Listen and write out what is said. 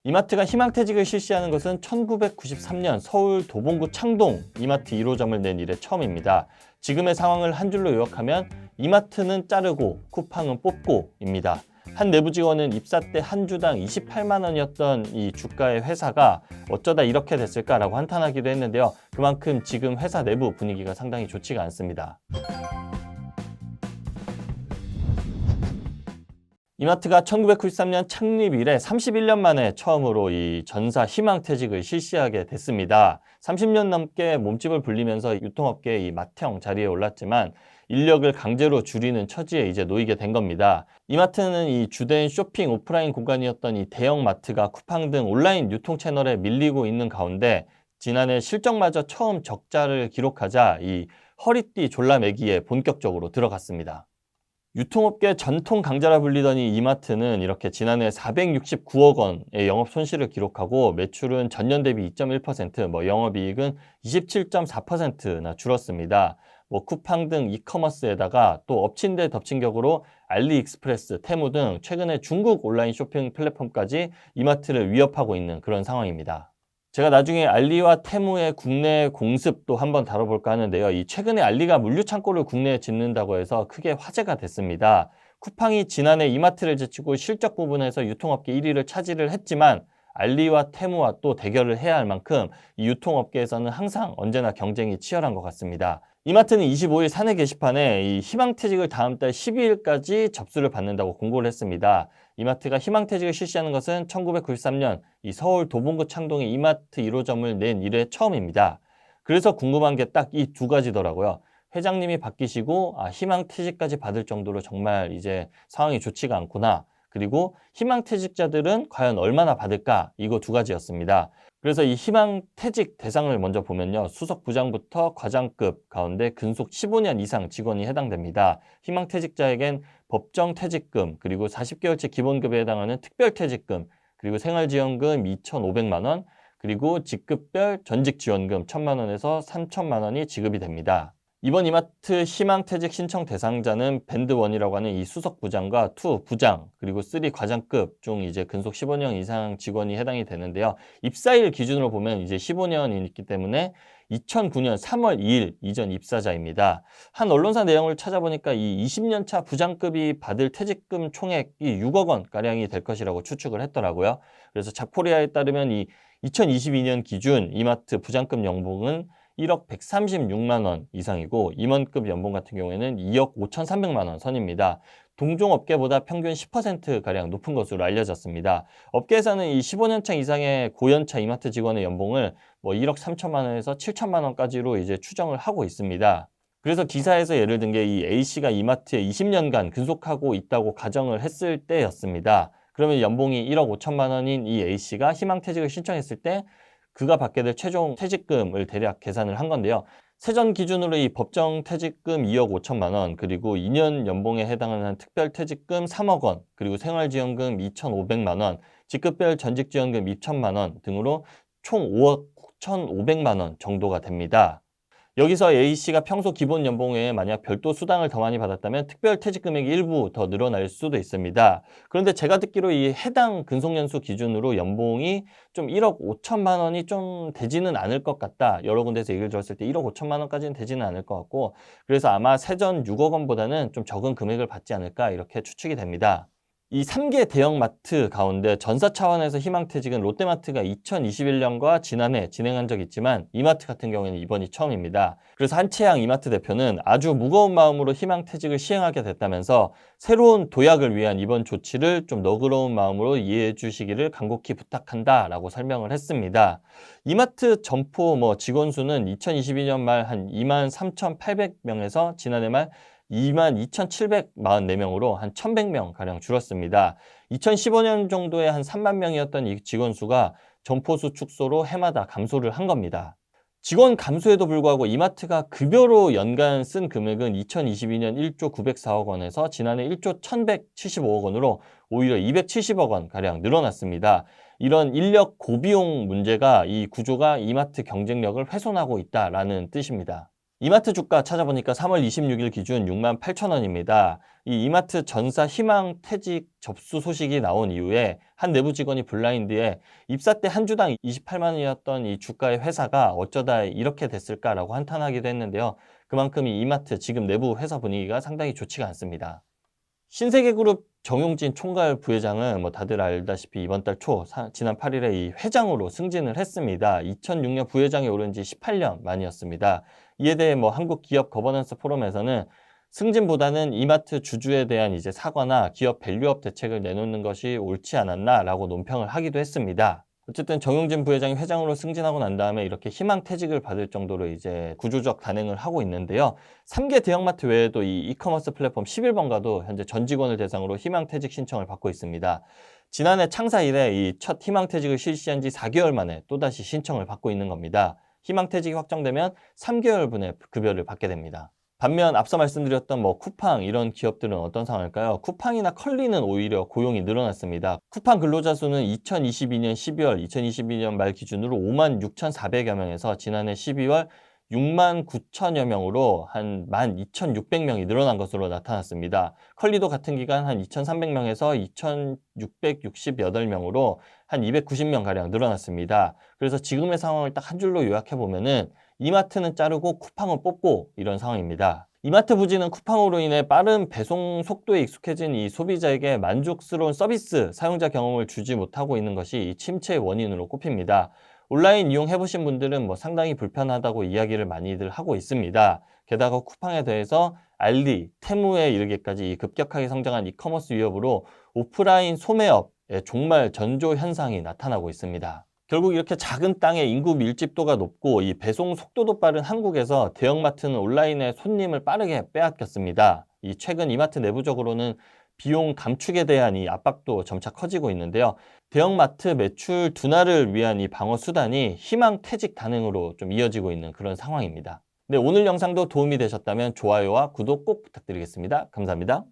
이마트가 희망퇴직을 실시하는 것은 1993년 서울 도봉구 창동 이마트 1호점을 낸 이래 처음입니다. 지금의 상황을 한 줄로 요약하면 이마트는 자르고 쿠팡은 뽑고입니다. 한 내부 직원은 입사 때 한 주당 28만 원이었던 이 주가의 회사가 어쩌다 이렇게 됐을까라고 한탄하기도 했는데요. 그만큼 지금 회사 내부 분위기가 상당히 좋지가 않습니다. 이마트가 1993년 창립 이래 31년 만에 처음으로 이 전사 희망퇴직을 실시하게 됐습니다. 30년 넘게 몸집을 불리면서 유통업계의 이 맏형 자리에 올랐지만 인력을 강제로 줄이는 처지에 이제 놓이게 된 겁니다. 이마트는 이 주된 쇼핑 오프라인 공간이었던 이 대형 마트가 쿠팡 등 온라인 유통 채널에 밀리고 있는 가운데 지난해 실적마저 처음 적자를 기록하자 이 허리띠 졸라매기에 본격적으로 들어갔습니다. 유통업계 전통 강자라 불리던 이 이마트는 이렇게 지난해 469억 원의 영업 손실을 기록하고 매출은 전년 대비 2.1%, 영업이익은 27.4%나 줄었습니다. 쿠팡 등 이커머스에다가 또 엎친 데 덮친 격으로 알리익스프레스, 테무 등 최근에 중국 온라인 쇼핑 플랫폼까지 이마트를 위협하고 있는 그런 상황입니다. 제가 나중에 알리와 테무의 국내 공습도 한번 다뤄볼까 하는데요. 이 최근에 알리가 물류 창고를 국내에 짓는다고 해서 크게 화제가 됐습니다. 쿠팡이 지난해 이마트를 제치고 실적 부분에서 유통업계 1위를 차지를 했지만 알리와 테무와 또 대결을 해야 할 만큼 이 유통업계에서는 항상 언제나 경쟁이 치열한 것 같습니다. 이마트는 25일 사내 게시판에 이 희망퇴직을 다음 달 12일까지 접수를 받는다고 공고를 했습니다. 이마트가 희망퇴직을 실시하는 것은 1993년 이 서울 도봉구 창동의 이마트 1호점을 낸 이래 처음입니다. 그래서 궁금한 게 딱 이 두 가지더라고요. 회장님이 바뀌시고 희망퇴직까지 받을 정도로 정말 이제 상황이 좋지가 않구나. 그리고 희망퇴직자들은 과연 얼마나 받을까? 이거 두 가지였습니다. 그래서 이 희망퇴직 대상을 먼저 보면요. 수석 부장부터 과장급 가운데 근속 15년 이상 직원이 해당됩니다. 희망퇴직자에겐 법정퇴직금, 그리고 40개월치 기본급에 해당하는 특별퇴직금, 그리고 생활지원금 2,500만 원, 그리고 직급별 전직지원금 1,000만 원에서 3,000만 원이 지급이 됩니다. 이번 이마트 희망퇴직 신청 대상자는 밴드 1이라고 하는 이 수석 부장과 2 부장, 그리고 3 과장급 중 이제 근속 15년 이상 직원이 해당이 되는데요. 입사일 기준으로 보면 이제 15년이 있기 때문에 2009년 3월 2일 이전 입사자입니다. 한 언론사 내용을 찾아보니까 이 20년 차 부장급이 받을 퇴직금 총액이 6억 원 가량이 될 것이라고 추측을 했더라고요. 그래서 작포리아에 따르면 이 2022년 기준 이마트 부장급 연봉은 1억 136만 원 이상이고 임원급 연봉 같은 경우에는 2억 5,300만 원 선입니다. 동종 업계보다 평균 10%가량 높은 것으로 알려졌습니다. 업계에서는 이 15년차 이상의 고연차 이마트 직원의 연봉을 1억 3천만 원에서 7천만 원까지로 이제 추정을 하고 있습니다. 그래서 기사에서 예를 든 게 이 A씨가 이마트에 20년간 근속하고 있다고 가정을 했을 때였습니다. 그러면 연봉이 1억 5천만 원인 이 A씨가 희망퇴직을 신청했을 때 그가 받게 될 최종 퇴직금을 대략 계산을 한 건데요. 세전 기준으로 이 법정 퇴직금 2억 5천만 원, 그리고 2년 연봉에 해당하는 특별 퇴직금 3억 원, 그리고 생활지원금 2,500만 원, 직급별 전직지원금 2천만 원 등으로 총 5억 1,500만 원 정도가 됩니다. 여기서 A씨가 평소 기본 연봉 외에 만약 별도 수당을 더 많이 받았다면 특별 퇴직 금액이 일부 더 늘어날 수도 있습니다. 그런데 제가 듣기로 이 해당 근속연수 기준으로 연봉이 좀 1억 5천만 원이 좀 되지는 않을 것 같다. 여러 군데서 얘기를 들었을 때 1억 5천만 원까지는 되지는 않을 것 같고, 그래서 아마 세전 6억 원보다는 좀 적은 금액을 받지 않을까 이렇게 추측이 됩니다. 이 3개 대형마트 가운데 전사 차원에서 희망퇴직은 롯데마트가 2021년과 지난해 진행한 적이 있지만 이마트 같은 경우에는 이번이 처음입니다. 그래서 한채양 이마트 대표는 아주 무거운 마음으로 희망퇴직을 시행하게 됐다면서 새로운 도약을 위한 이번 조치를 좀 너그러운 마음으로 이해해 주시기를 간곡히 부탁한다라고 설명을 했습니다. 이마트 점포 직원 수는 2022년 말 한 23,800명에서 지난해 말 22,744명으로 한 1,100명 가량 줄었습니다. 2015년 정도에 한 3만 명이었던 이 직원 수가 점포수 축소로 해마다 감소를 한 겁니다. 직원 감소에도 불구하고 이마트가 급여로 연간 쓴 금액은 2022년 1조 904억 원에서 지난해 1조 1,175억 원으로 오히려 270억 원 가량 늘어났습니다. 이런 인력 고비용 문제가 이 구조가 이마트 경쟁력을 훼손하고 있다라는 뜻입니다. 이마트 주가 찾아보니까 3월 26일 기준 68,000원입니다. 이 이마트 전사 희망 퇴직 접수 소식이 나온 이후에 한 내부 직원이 블라인드에 입사 때 한 주당 28만 원이었던 이 주가의 회사가 어쩌다 이렇게 됐을까라고 한탄하기도 했는데요. 그만큼 이 이마트 지금 내부 회사 분위기가 상당히 좋지가 않습니다. 신세계그룹 정용진 총괄 부회장은 뭐 다들 알다시피 이번 달 초 지난 8일에 이 회장으로 승진을 했습니다. 2006년 부회장에 오른 지 18년 만이었습니다. 이에 대해 뭐 한국 기업 거버넌스 포럼에서는 승진보다는 이마트 주주에 대한 이제 사과나 기업 밸류업 대책을 내놓는 것이 옳지 않았나라고 논평을 하기도 했습니다. 어쨌든 정용진 부회장이 회장으로 승진하고 난 다음에 이렇게 희망퇴직을 받을 정도로 이제 구조적 단행을 하고 있는데요. 3개 대형마트 외에도 이 이커머스 플랫폼 11번가도 현재 전 직원을 대상으로 희망퇴직 신청을 받고 있습니다. 지난해 창사 이래 이 첫 희망퇴직을 실시한 지 4개월 만에 또다시 신청을 받고 있는 겁니다. 희망퇴직이 확정되면 3개월분의 급여를 받게 됩니다. 반면 앞서 말씀드렸던 뭐 쿠팡 이런 기업들은 어떤 상황일까요? 쿠팡이나 컬리는 오히려 고용이 늘어났습니다. 쿠팡 근로자 수는 2022년 12월, 2022년 말 기준으로 56,400여 명에서 지난해 12월 69,000여 명으로 한 12,600명이 늘어난 것으로 나타났습니다. 컬리도 같은 기간 한 2,300명에서 2,668명으로 한 290명가량 늘어났습니다. 그래서 지금의 상황을 딱 한 줄로 요약해 보면은 이마트는 자르고 쿠팡은 뽑고 이런 상황입니다. 이마트 부지는 쿠팡으로 인해 빠른 배송 속도에 익숙해진 이 소비자에게 만족스러운 서비스, 사용자 경험을 주지 못하고 있는 것이 이 침체의 원인으로 꼽힙니다. 온라인 이용해보신 분들은 뭐 상당히 불편하다고 이야기를 많이들 하고 있습니다. 게다가 쿠팡에 대해서 알리, 테무에 이르기까지 급격하게 성장한 이커머스 위협으로 오프라인 소매업의 종말 전조 현상이 나타나고 있습니다. 결국 이렇게 작은 땅에 인구 밀집도가 높고 이 배송 속도도 빠른 한국에서 대형마트는 온라인에 손님을 빠르게 빼앗겼습니다. 이 최근 이마트 내부적으로는 비용 감축에 대한 이 압박도 점차 커지고 있는데요. 대형마트 매출 둔화를 위한 이 방어 수단이 희망 퇴직 단행으로 좀 이어지고 있는 그런 상황입니다. 네, 오늘 영상도 도움이 되셨다면 좋아요와 구독 꼭 부탁드리겠습니다. 감사합니다.